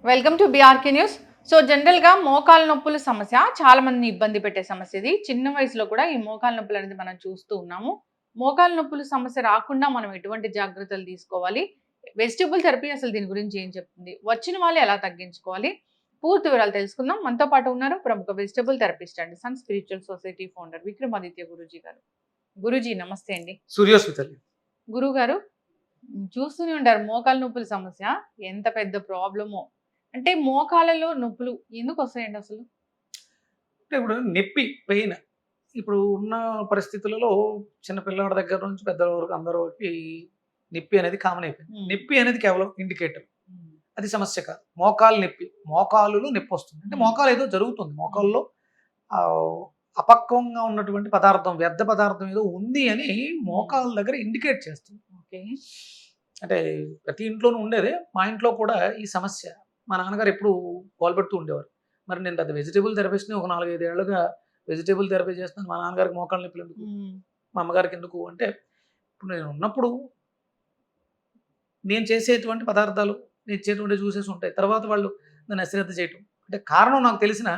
Welcome to BRK news. So జనరల్‌గా మోకాలు నొప్పుల సమస్య చాలా మందిని ఇబ్బంది పెట్టే సమస్య ఇది. చిన్న వయసులో కూడా ఈ మోకాలు నొప్పులు అనేది మనం చూస్తూ ఉన్నాము. మోకాలు నొప్పుల సమస్య రాకుండా మనం ఎటువంటి జాగ్రత్తలు తీసుకోవాలి? వెజిటబుల్ థెరపీ అసలు దీని గురించి ఏం చెప్తుంది? వచ్చిన వాళ్ళు ఎలా తగ్గించుకోవాలి? పూర్తి వివరాలు తెలుసుకుందాం. మనతో పాటు ఉన్నారు ప్రముఖ vegetable therapist and sun spiritual society founder Vikramaditya Guruji గారు. గురూజీ నమస్తే అండి. సూర్యోస్మితల్లి. గురువుగారు చూస్తూనే ఉంటారు మోకాలు నొప్పుల సమస్య ఎంత పెద్ద ప్రాబ్లమో. అంటే మోకాళ్ళలో నొప్పులు ఎందుకొస్తాయండి అసలు? అంటే ఇప్పుడు నొప్పి, పెయిన్ ఇప్పుడు ఉన్న పరిస్థితులలో చిన్న పిల్లాడి దగ్గర నుంచి పెద్దల వరకు అందరికి నొప్పి అనేది కామన్ అయిపోయింది. నొప్పి అనేది కేవలం ఇండికేటర్. హ్మ్. అది సమస్య కాదు. మోకాలు నొప్పి, మోకాలులో నొప్పి వస్తుంది. అంటే మోకాలు ఏదో జరుగుతుంది. మోకాల్లో అపక్వంగా ఉన్నటువంటి పదార్థం, వ్యర్థ పదార్థం ఏదో ఉంది అని మోకాళ్ళ దగ్గర ఇండికేట్ చేస్తుంది. ఓకే. అంటే ప్రతి ఇంట్లోనూ ఉండేదే. మా ఇంట్లో కూడా ఈ సమస్య మా నాన్నగారు ఎప్పుడు గోల్పెడుతూ ఉండేవారు. మరి నేను పెద్ద వెజిటబుల్ థెరపిస్ట్‌ని ఒక 4, 5 ఏళ్లుగా వెజిటబుల్ థెరపీ చేస్తున్నాను. మా నాన్నగారికి మోకాళ్ళ నొప్పులు ఎందుకు? హ్మ్. మా అమ్మగారికి ఎందుకు? అంటే ఇప్పుడు నేను ఉన్నప్పుడు నేను చేసేటువంటి పదార్థాలు, నేను ఇచ్చేటువంటి జ్యూసెస్ ఉంటాయి. తర్వాత వాళ్ళు నన్ను అశ్రద్ధ చేయటం. అంటే కారణం నాకు తెలిసినా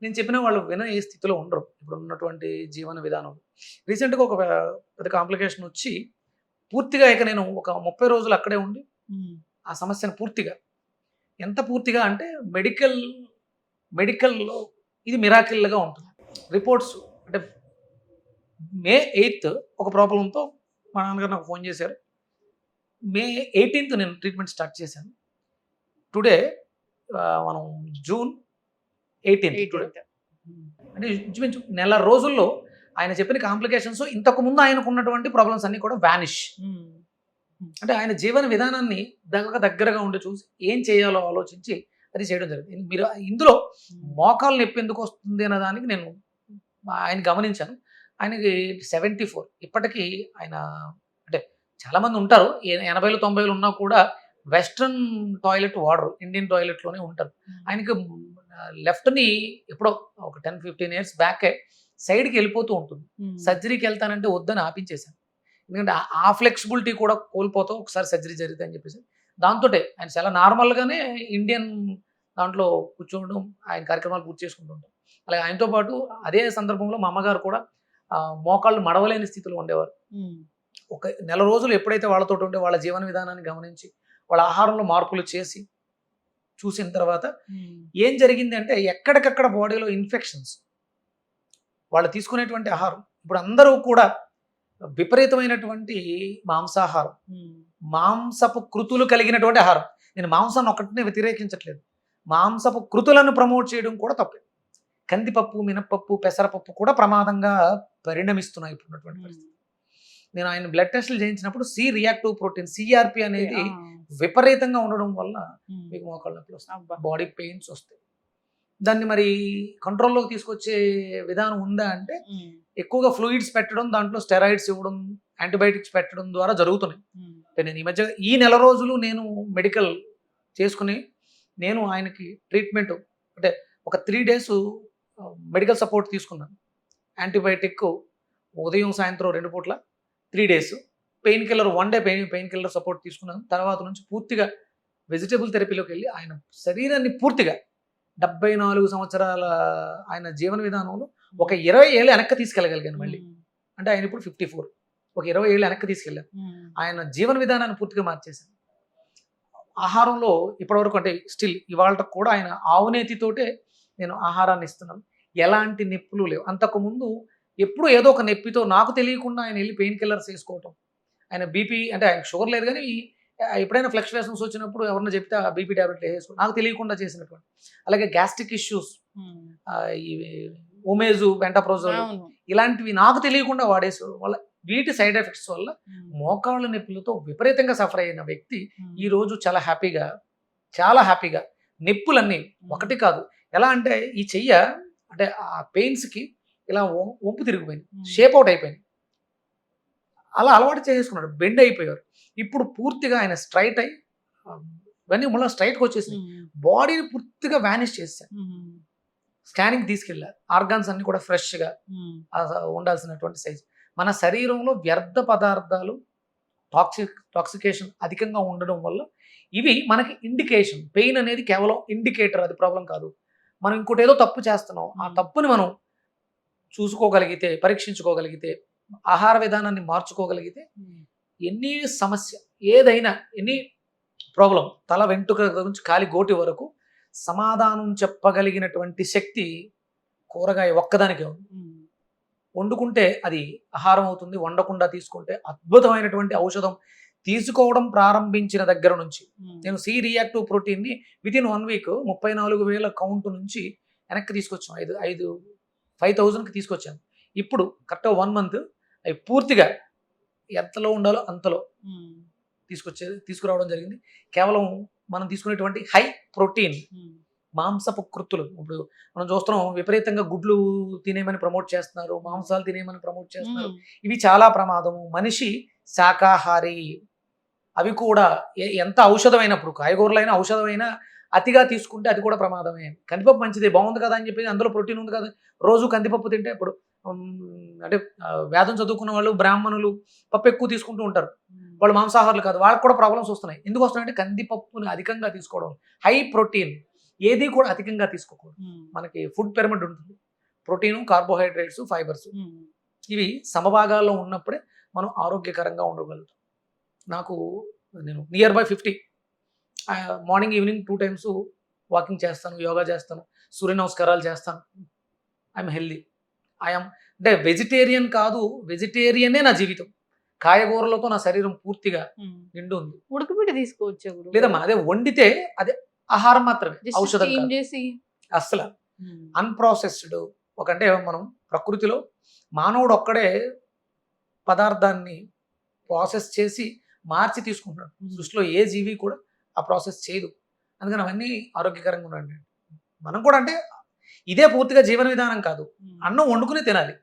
నేను చెప్పినా వాళ్ళు వినే స్థితిలో ఉండరు. ఇప్పుడు ఉన్నటువంటి జీవన విధానం. రీసెంట్‌గా ఒక పెద్ద కాంప్లికేషన్ వచ్చి పూర్తిగా ఇక నేను ఒక 30 రోజులు అక్కడే ఉండి హ్మ్. ఆ సమస్యను పూర్తిగా ఎంత పూర్తిగా అంటే మెడికల్‌లో ఇది మిరాకిల్‌గా ఉంటుంది. రిపోర్ట్స్ అంటే మే 8 ఒక ప్రాబ్లమ్‌తో మా నాన్నగారు నాకు ఫోన్ చేశారు. మే 18 నేను ట్రీట్మెంట్ స్టార్ట్ చేశాను. టుడే మనం జూన్ 18 టుడే. 8 హ్మ్. అంటే ఇంచుమించు నెల రోజుల్లో ఆయన చెప్పిన కాంప్లికేషన్స్ ఇంతకుముందు ఆయనకున్నటువంటి ప్రాబ్లమ్స్ అన్నీ కూడా వానిష్. హ్మ్. అంటే ఆయన జీవన విధానాన్ని దగ్గరగా ఉండి చూసి ఏం చేయాలో ఆలోచించి అది చేయడం జరిగింది. మీరు ఇందులో మోకాలు నొప్పి ఎందుకు వస్తుంది అనే దానికి నేను ఆయన గమనించాను. ఆయనకి 74 ఇప్పటికీ ఆయన అంటే చాలామంది ఉంటారు. 80లు 90లు ఉన్నా కూడా వెస్టర్న్ టాయిలెట్ వాడరు. ఇండియన్ టాయిలెట్‌లోనే ఉంటారు. ఆయనకి లెఫ్ట్‌ని ఎప్పుడో ఒక 10, 15 ఇయర్స్ బ్యాకే సైడ్‌కి వెళ్ళిపోతూ ఉంటుంది. హ్మ్. సర్జరీకి వెళ్తానంటే వద్దని ఆపించేశాను. ఎందుకంటే ఆ ఫ్లెక్సిబిలిటీ కూడా కోల్పోతావు ఒకసారి సర్జరీ జరిగితే అని చెప్పేసి. దాంతోటే ఆయన చాలా నార్మల్‌గానే ఇండియన్ దాంట్లో కూర్చోవడం, ఆయన కార్యక్రమాలు పూర్తి చేసుకుంటూ ఉంటాం. అలాగే ఆయనతో పాటు అదే సందర్భంలో మా అమ్మగారు కూడా మోకాళ్ళు మడవలేని స్థితిలో ఉండేవారు. హ్మ్. ఒక నెల రోజులు ఎప్పుడైతే వాళ్ళతోటి ఉండే వాళ్ళ జీవన విధానాన్ని గమనించి, వాళ్ళ ఆహారంలో మార్పులు చేసి, చూసిన తర్వాత హ్మ్. ఏం జరిగింది అంటే ఎక్కడికక్కడ బాడీలో ఇన్ఫెక్షన్స్. వాళ్ళు తీసుకునేటువంటి ఆహారం ఇప్పుడు అందరూ కూడా విపరీతమైనటువంటి మాంసాహారం, హ్మ్. మాంసపు కృతులు కలిగినటువంటి ఆహారం. నేను మాంసాన్ని ఒక్కటినే వ్యతిరేకించట్లేదు. మాంసపు కృతులను ప్రమోట్ చేయడం కూడా తప్పే. కందిపప్పు, మినపప్పు, పెసరపప్పు కూడా ప్రమాదంగా పరిణమిస్తున్నాయి ఇప్పుడున్నటువంటి పరిస్థితి. నేను ఆయన బ్లడ్ టెస్టులు చేయించినప్పుడు రియాక్టివ్ ప్రోటీన్ సిఆర్‌పి అనేది ఆ! విపరీతంగా ఉండడం వల్ల హ్మ్. మీకు మోకాళ్ళ నొప్పులు వస్తాయి. అబ్బా! బాడీ పెయిన్స్ వస్తాయి. దాన్ని మరి కంట్రోల్‌లోకి తీసుకొచ్చే విధానం ఉందా అంటే హ్మ్. ఎక్కువగా ఫ్లూయిడ్స్ పెట్టడం, దాంట్లో స్టెరాయిడ్స్ ఇవ్వడం, యాంటీబయాటిక్స్ పెట్టడం ద్వారా జరుగుతున్నాయి. హ్మ్. అంటే నేను ఈ మధ్య ఈ నెల రోజులు నేను మెడికల్ చేసుకొని, నేను ఆయనకి ట్రీట్మెంట్ అంటే ఒక 3 డేస్ మెడికల్ సపోర్ట్ తీసుకున్నాను. యాంటీబయాటిక్ ఉదయం, సాయంత్రం 2 పూట్ల 3 days. Pain killer 1 day pain killer support తీసుకున్నాను. తర్వాత నుంచి పూర్తిగా వెజిటబుల్ థెరపీలోకెళ్ళి ఆయన శరీరాన్ని పూర్తిగా 74 సంవత్సరాల ఆయన జీవన విధానంలో ఒక 20 ఏళ్ళు వెనక్కి తీసుకెళ్ళగలిగాను మళ్ళీ. హ్మ్. అంటే ఆయన ఇప్పుడు 54. ఒక 20 ఏళ్ళు వెనక్కి తీసుకెళ్ళాను. హ్మ్. ఆయన జీవన విధానాన్ని పూర్తిగా మార్చేశాను. ఆహారంలో ఇప్పటివరకు అంటే స్టిల్ ఇవాళకి కూడా ఆయన ఆవు నేతితోటే నేను ఆహారాన్ని ఇస్తున్నాను. ఎలాంటి నొప్పులు లేవు. అంతకుముందు ఎప్పుడూ ఏదో ఒక నొప్పితో నాకు తెలియకుండా ఆయన ఎళ్లి పెయిన్ కిల్లర్స్ ఏసుకోవటం. ఆయన బీపీ అంటే ఆయనకు షుగర్ లేదు గానీ ఎప్పుడైనా ఫ్లక్చుయేషన్స్ వచ్చినప్పుడు ఎవరైనా చెప్తే ఆ బీపీ టాబ్లెట్లు ఏసేసుకోవడం. నాకు తెలియకుండా చేసినటువంటి. అలాగే గ్యాస్ట్రిక్ ఇష్యూస్ హ్మ్. ఇవి ఒమేజు, పెంటాప్రోజోల్ అవును. ఇలాంటివి నాకు తెలియకుండా వాడేసుకోవడం వల్ల వీటి సైడ్ ఎఫెక్ట్స్ వల్ల హ్మ్. మోకాళ్ళ నొప్పులతో విపరీతంగా సఫర్ అయిన వ్యక్తి హ్మ్. ఈరోజు చాలా హ్యాపీగా నొప్పులన్నీ ఒకటి కాదు. ఎలా అంటే ఈ చెయ్య అంటే ఆ పెయిన్స్‌కి ఇలా వంపు తిరిగిపోయింది. షేప్ ఔట్ అయిపోయింది. అలా అలవాటు చేసేసుకున్నాడు. బెండ్ అయిపోయారు. ఇప్పుడు పూర్తిగా ఆయన స్ట్రెయిట్ అయ్యి ఇవన్నీ మళ్ళా స్ట్రెయిట్‌గొచ్చేసినాయి. హ్మ్. బాడీని పూర్తిగా వానిష్ చేసేసాను. హ్మ్. స్కానింగ్‌కి తీసుకెళ్ళారు. ఆర్గాన్స్ అన్నీ కూడా ఫ్రెష్‌గా హ్మ్. ఉండాల్సినటువంటి సైజ్. మన శరీరంలో వ్యర్థ పదార్థాలు టాక్సికేషన్ అధికంగా ఉండడం వల్ల ఇవి మనకి ఇండికేషన్. పెయిన్ అనేది కేవలం ఇండికేటర్, అది ప్రాబ్లం కాదు. మనం ఇంకోటి ఏదో తప్పు చేస్తున్నాం, ఆ తప్పుని మనం చూసుకోగలిగితే, పరీక్షించుకోగలిగితే, ఆహార విధానాన్ని మార్చుకోగలిగితే ఎన్ని సమస్య ఏదైనా, ఎనీ ప్రాబ్లం, తల వెంట్రుక నుంచి కాలి గోటి వరకు సమాధానం చెప్పగలిగినటువంటి శక్తి కూరగాయ ఒక్కదానికే ఉంది. వండుకుంటే అది ఆహారం అవుతుంది, వండకుండా తీసుకుంటే అద్భుతమైనటువంటి ఔషధం. తీసుకోవడం ప్రారంభించిన దగ్గర నుంచి నేను సి రియాక్టివ్ ప్రోటీన్ని వితిన్ 1 వీక్ 34,000 కౌంట్ నుంచి వెనక్కి తీసుకొచ్చాను. 5,000కి తీసుకొచ్చాను. ఇప్పుడు కరెక్ట్గా 1 మంత్ అవి పూర్తిగా ఎంతలో ఉండాలో అంతలో తీసుకురావడం జరిగింది. కేవలం మనం తీసుకునేటువంటి హై ప్రోటీన్ మాంసపు కృత్తులు. ఇప్పుడు మనం చూస్తున్నాం, విపరీతంగా గుడ్లు తినేయమని ప్రమోట్ చేస్తున్నారు, మాంసాలు తినేయమని ప్రమోట్ చేస్తున్నారు. ఇవి చాలా ప్రమాదము. మనిషి శాకాహారి. అవి కూడా ఎంత ఔషధమైనప్పుడు, కాయగూరలైన ఔషధమైన అతిగా తీసుకుంటే అది కూడా ప్రమాదమే. కందిపప్పు మంచిదే, బాగుంది కదా అని చెప్పి అందులో ప్రోటీన్ ఉంది కదా, రోజు కందిపప్పు తింటే ఇప్పుడు అంటే వేదం చదువుకున్న వాళ్ళు, బ్రాహ్మణులు పప్పు ఎక్కువ తీసుకుంటూ ఉంటారు, వాళ్ళు మాంసాహారులు కాదు, వాళ్ళకి కూడా ప్రాబ్లమ్స్ వస్తున్నాయి. ఎందుకు వస్తున్నాయంటే కందిపప్పుని అధికంగా తీసుకోవడం. హై ప్రోటీన్ ఏది కూడా అధికంగా తీసుకోకూడదు. మనకి ఫుడ్ పిరమిడ్ ఉంటుంది, ప్రోటీను, కార్బోహైడ్రేట్స్, ఫైబర్స్, ఇవి సమభాగాల్లో ఉన్నప్పుడే మనం ఆరోగ్యకరంగా ఉండగలుగుతాం. నేను near by 50 morning evening 2 times walking చేస్తాను, యోగా చేస్తాను, సూర్య నమస్కారాలు చేస్తాను. I'm healthy. అంటే వెజిటేరియన్ కాదు, వెజిటేరియనే నా జీవితం. కాయగూరలతో నా శరీరం పూర్తిగా నిండు ఉంది. ఉడకబెట్టి తీసుకోవచ్చు లేదమ్మా, అదే వండితే అదే ఆహారం మాత్రమే, ఔషధం కాదు. అసలు అన్ప్రాసెస్డ్ అంటే మనం ప్రకృతిలో మానవుడు ఒక్కడే పదార్థాన్ని ప్రాసెస్ చేసి మార్చి తీసుకుంటున్నాడు. సృష్టిలో ఏ జీవి కూడా ఆ ప్రాసెస్ చేయదు. అందుకని అవన్నీ ఆరోగ్యకరంగా ఉండండి. మనం కూడా అంటే ఇదే పూర్తిగా జీవన విధానం కాదు. అన్నం వండుకుని తినాలి,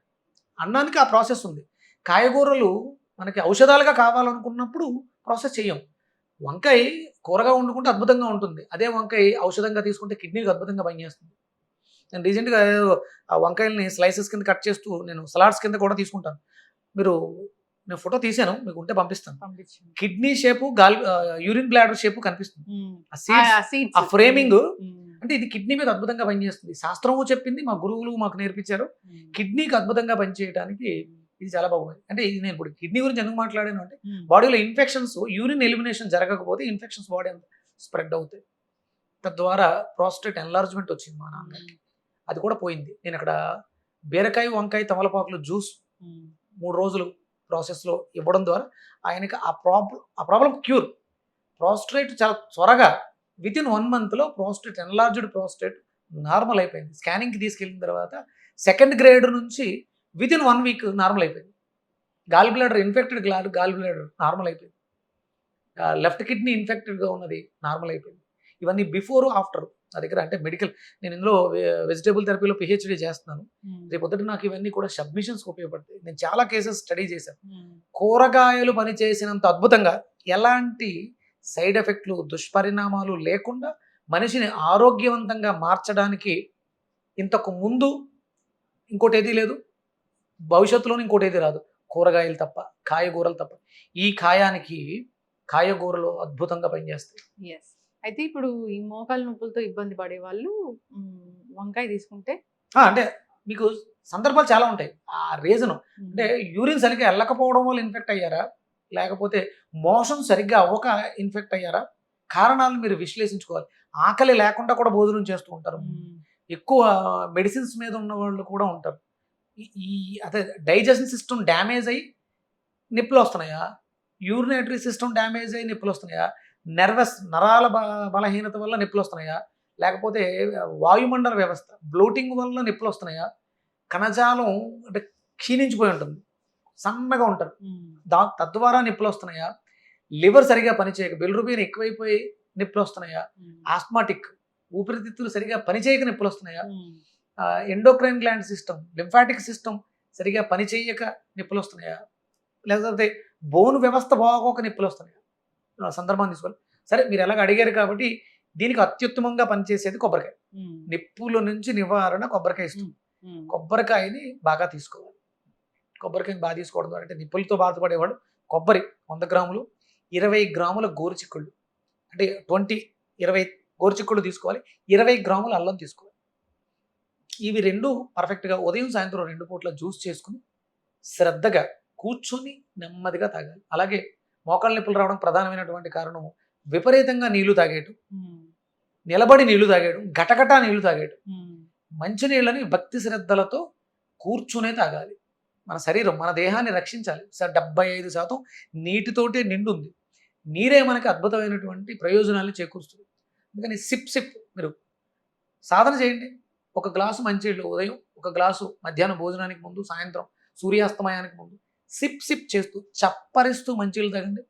అన్నానికి ఆ ప్రాసెస్ ఉంది. కాయగూరలు మనకి ఔషధాలుగా కావాలనుకున్నప్పుడు ప్రాసెస్ చేయం. వంకాయ కూరగా వండుకుంటే అద్భుతంగా ఉంటుంది, అదే వంకాయ ఔషధంగా తీసుకుంటే కిడ్నీకి అద్భుతంగా పనిచేస్తుంది. నేను రీసెంట్గా ఆ వంకాయల్ని స్లైసెస్ కింద కట్ చేస్తూ నేను సలాడ్స్ కింద కూడా తీసుకుంటాను. నేను ఫోటో తీసాను, మీకు ఉంటే పంపిస్తాను. Kidney shape, urine bladder shape కనిపిస్తుంది. ఆ ఫ్రేమింగ్ అంటే ఇది కిడ్నీ మీద అద్భుతంగా పనిచేస్తుంది. శాస్త్రము చెప్పింది, మా గురువులు మాకు నేర్పించారు. కిడ్నీకి అద్భుతంగా పనిచేయడానికి ఇది చాలా బాగుంది. అంటే ఇది నేను ఇప్పుడు కిడ్నీ గురించి ఎందుకు మాట్లాడాను అంటే, బాడీలో ఇన్ఫెక్షన్స్, యూరిన్ ఎలిమినేషన్ జరగకపోతే ఇన్ఫెక్షన్స్ బాడీ అంతా స్ప్రెడ్ అవుతాయి. తద్వారా ప్రాస్టేట్ ఎన్లార్జ్మెంట్ వచ్చింది మా నాన్నకి, అది కూడా పోయింది. నేను అక్కడ బీరకాయ, వంకాయ, తమలపాకులు జ్యూస్ 3 రోజులు ప్రాసెస్లో ఇవ్వడం ద్వారా ఆయనకి ఆ ప్రాబ్లం క్యూర్. ప్రాస్టేట్ చాలా త్వరగా వితిన్ 1 monthలో ప్రాస్టేట్, ఎన్లార్జ్డ్ ప్రాస్టేట్ నార్మల్ అయిపోయింది. స్కానింగ్కి తీసుకెళ్ళిన తర్వాత 2nd grade నుంచి వితిన్ 1 week నార్మల్ అయిపోయింది. Gall bladder infected, gall bladder normal అయిపోయింది. లెఫ్ట్ కిడ్నీ ఇన్ఫెక్టెడ్గా ఉన్నది నార్మల్ అయిపోయింది. ఇవన్నీ బిఫోర్ ఆఫ్టర్ నా దగ్గర. అంటే మెడికల్, నేను ఇందులో వెజిటేబుల్ థెరపీలో PhD చేస్తున్నాను. రేపొద్దుట నాకు ఇవన్నీ కూడా సబ్మిషన్స్కి ఉపయోగపడతాయి. నేను చాలా కేసెస్ స్టడీ చేశాను. కూరగాయలు పనిచేసినంత అద్భుతంగా, ఎలాంటి సైడ్ ఎఫెక్ట్లు, దుష్పరిణామాలు లేకుండా మనిషిని ఆరోగ్యవంతంగా మార్చడానికి ఇంతకు ముందు ఇంకోటి ఏదీ లేదు, భవిష్యత్తులోనే ఇంకోటి ఏది రాదు. కూరగాయలు తప్ప, కాయగూరలు తప్ప. ఈ కాయగూరలు అద్భుతంగా పనిచేస్తాయి. అయితే ఇప్పుడు ఈ మోకాలు నొప్పులతో ఇబ్బంది పడే వాళ్ళు వంకాయ తీసుకుంటే, అంటే మీకు సందర్భాలు చాలా ఉంటాయి. ఆ రీజన్ అంటే యూరిన్ సరిగ్గా వెళ్ళకపోవడం వల్ల ఇన్ఫెక్ట్ అయ్యారా, లేకపోతే మోషన్ సరిగ్గా అవ్వక ఇన్ఫెక్ట్ అయ్యారా, కారణాలను మీరు విశ్లేషించుకోవాలి. ఆకలి లేకుండా కూడా భోజనం చేస్తూ ఉంటారు. ఎక్కువ మెడిసిన్స్ మీద ఉన్న వాళ్ళు కూడా ఉంటారు. అదే డైజెషన్ సిస్టమ్ డ్యామేజ్ అయ్యి నొప్పులు వస్తున్నాయా, యూరినేటరీ సిస్టమ్ డ్యామేజ్ అయ్యి నొప్పులు వస్తున్నాయా, నరాల బలహీనత వల్ల నొప్పులు వస్తున్నాయా, లేకపోతే వాయుమండల వ్యవస్థ బ్లోటింగ్ వల్ల నొప్పులు వస్తున్నాయా, కణజాలం అంటే క్షీణించిపోయి ఉంటుంది, సన్నగా ఉంటారు, తద్వారా నొప్పులు వస్తున్నాయా, లివర్ సరిగా పనిచేయక బిలిరుబిన్ ఎక్కువైపోయి నొప్పులు వస్తున్నాయా, ఆస్మాటిక్ ఊపిరితిత్తులు సరిగా పనిచేయక నొప్పులు వస్తున్నాయా, endocrine gland system, lymphatic system సరిగా పనిచేయక నొప్పులు వస్తున్నాయా, లేకపోతే బోను వ్యవస్థ బాగోక నొప్పులు వస్తున్నాయా, సందర్భాన్ని తీసుకోవాలి. సరే, మీరు ఎలాగ అడిగారు కాబట్టి దీనికి అత్యుత్తమంగా పనిచేసేది కొబ్బరికాయ. నొప్పుల నుంచి నివారణ కొబ్బరికాయ ఇస్తుంది. కొబ్బరికాయని బాగా తీసుకోవాలి. కొబ్బరికాయని బాగా తీసుకోవడం ద్వారా, అంటే నొప్పులతో బాధపడేవాడు కొబ్బరి 100 గ్రాములు, 20 గ్రాముల గోరుచిక్కుళ్ళు, అంటే 20 గోరుచిక్కుళ్ళు తీసుకోవాలి, 20 గ్రాముల అల్లం తీసుకోవాలి. ఇవి 2 పర్ఫెక్ట్‌గా ఉదయం, సాయంత్రం 2 పూట్ల జ్యూస్ చేసుకొని శ్రద్ధగా కూర్చొని నెమ్మదిగా తాగాలి. అలాగే మోకాళ్ళ నొప్పులు రావడం ప్రధానమైనటువంటి కారణం విపరీతంగా నీళ్లు తాగేయటం, నిలబడి నీళ్లు తాగేయడం, గటగటా నీళ్లు తాగేయడం. మంచి నీళ్ళని భక్తి శ్రద్ధలతో కూర్చునే తాగాలి. మన శరీరం, మన దేహాన్ని రక్షించాలి. 75% నీటితోటే నిండుంది. నీరే మనకి అద్భుతమైనటువంటి ప్రయోజనాలు చేకూరుస్తుంది. అందుకని సిప్ మీరు సాధన చేయండి. ఒక గ్లాసు మంచినీళ్ళు ఉదయం, ఒక గ్లాసు మధ్యాహ్నం భోజనానికి ముందు, సాయంత్రం సూర్యాస్తమయానికి ముందు సిప్ చేస్తూ చప్పరిస్తూ మంచినీళ్ళు తాగండి.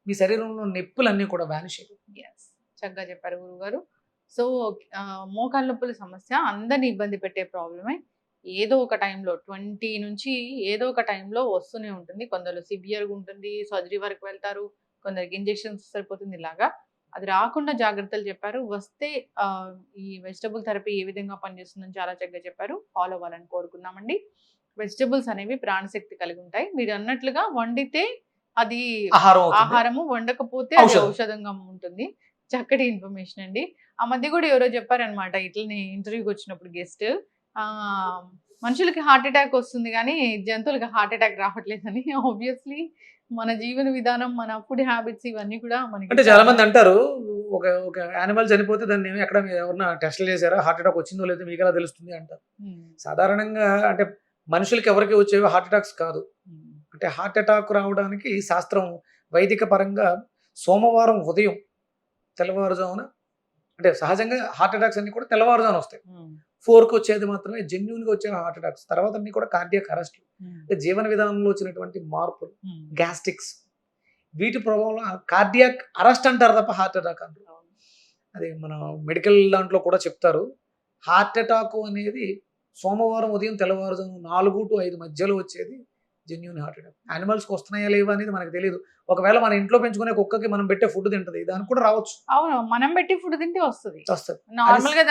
మీ శరీరంలో నొప్పులన్నీ కూడా వ్యానిష్ అయిపోతాయి. ఎస్, చక్కగా చెప్పారు గురుగారు. సో మోకాళ్ళ నొప్పుల సమస్య అందరిని ఇబ్బంది పెట్టే ప్రాబ్లమే. ఏదో ఒక టైంలో 20 నుంచి ఏదో ఒక టైంలో వస్తూనే ఉంటుంది. కొందరు సివియర్గా ఉంటుంది, సర్జరీ వరకు వెళ్తారు, కొందరికి ఇంజెక్షన్స్ సరిపోతుంది. ఇలాగా అది రాకుండా జాగ్రత్తలు చెప్పారు. వస్తే ఈ వెజిటబుల్ థెరపీ ఏ విధంగా పనిచేస్తుందని చాలా చక్కగా చెప్పారు. ఫాలో అవ్వాలని కోరుకుందామండి. వెజిటబుల్స్ అనేవి ప్రాణశక్తి కలిగి ఉంటాయి. మీరు అన్నట్లుగా వండితే అది ఆహారము, వండకపోతే అది ఔషధంగా ఉంటుంది. చక్కటి ఇన్ఫర్మేషన్ అండి. ఆ మధ్య కూడా ఎవరో చెప్పారనమాట, ఇట్లనే ఇంటర్వ్యూకి వచ్చినప్పుడు గెస్ట్, మనుషులకి హార్ట్ అటాక్ వస్తుంది కానీ జంతువులకి హార్ట్ అటాక్ రావట్లేదని. ఆబ్వియస్లీ మన జీవన విధానం, మన ఫుడ్ హ్యాబిట్స్ ఇవన్నీ కూడా మనకి. అంటే చాలా మంది అంటారు, ఒక యానిమల్ చనిపోతే దాన్ని ఎక్కడ ఎవరన్నా టెస్ట్లు చేశారా, హార్ట్ అటాక్ వచ్చిందో లేదో మీకు ఎలా తెలుస్తుంది అంటారు. సాధారణంగా అంటే మనుషులకి ఎవరికి వచ్చేవి హార్ట్ అటాక్స్ కాదు. అంటే హార్ట్ అటాక్ రావడానికి శాస్త్రం వైదిక పరంగా సోమవారం ఉదయం తెల్లవారుజామున, అంటే సహజంగా హార్ట్ అటాక్స్ అన్ని కూడా తెల్లవారుజామున వస్తాయి. 4కి వచ్చేది మాత్రమే జెన్యూన్గా వచ్చే హార్ట్ అటాక్స్. తర్వాత అన్ని కూడా కార్డియాక్ అరెస్ట్లు, అంటే జీవన విధానంలో వచ్చినటువంటి మార్పులు, గ్యాస్ట్రిక్స్, వీటి ప్రభావంలో కార్డియాక్ అరెస్ట్ అంటారు తప్ప హార్ట్ అటాక్ అంటారు. అది మన మెడికల్ దాంట్లో కూడా చెప్తారు. హార్ట్ అటాక్ అనేది సోమవారం ఉదయం తెల్లవారుజాము 4 to 5 మధ్యలో వచ్చేది జెన్యూన్ హార్ట్ అటాక్. యానిమల్స్కి వస్తున్నాయా లేవా అనేది మనకు తెలియదు. ఒకవేళ మన ఇంట్లో పెంచుకునే కుక్కకి మనం పెట్టే ఫుడ్ తింటది, దానికి కూడా రావచ్చు. అవును, మనం పెట్టి ఫుడ్ తింటే వస్తుంది. నార్మల్ గా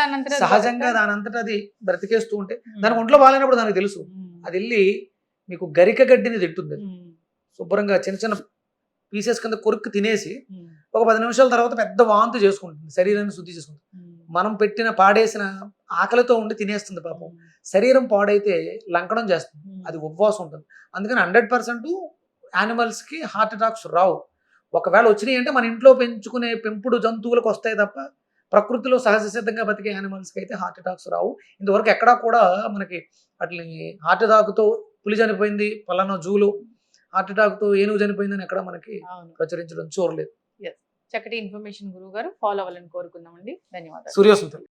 సహజంగా దానంతటా అది బ్రతికేస్తూ ఉంటే దానికి ఒంట్లో బాగాలేనప్పుడు దానికి తెలుసు. అది వెళ్ళి మీకు గరిక గడ్డిని తింటుంది. శుభ్రంగా చిన్న చిన్న పీసెస్ కింద కొరుక్కు తినేసి ఒక 10 నిమిషాల తర్వాత పెద్ద వాంతి చేసుకుంటుంది, శరీరాన్ని శుద్ధి చేసుకుంటుంది. మనం పెట్టిన పాడేసిన ఆకలితో ఉండి తినేస్తుంది పాపం. శరీరం పాడైతే లంకడం చేస్తుంది, అది ఉపవాసం ఉంటుంది. అందుకని 100% యానిమల్స్కి హార్ట్ అటాక్స్ రావు. ఒకవేళ వచ్చినాయి అంటే మన ఇంట్లో పెంచుకునే పెంపుడు జంతువులకు వస్తాయి తప్ప ప్రకృతిలో సహజ సిద్ధంగా బతికే యానిమల్స్కి అయితే హార్ట్ అటాక్స్ రావు. ఇంతవరకు ఎక్కడా కూడా మనకి అట్లా హార్ట్ అటాక్తో పులి చనిపోయింది, పలానా జూలో హార్ట్ అటాక్తో ఏనుగు చనిపోయిందని ఎక్కడ మనకి ప్రచురించడం చూడలేదు. చక్కటి ఇన్ఫర్మేషన్ గురువు గారు, ఫాలో అవ్వాలని కోరుకుందామండి. ధన్యవాదాలు. సూర్యోస్మితలు.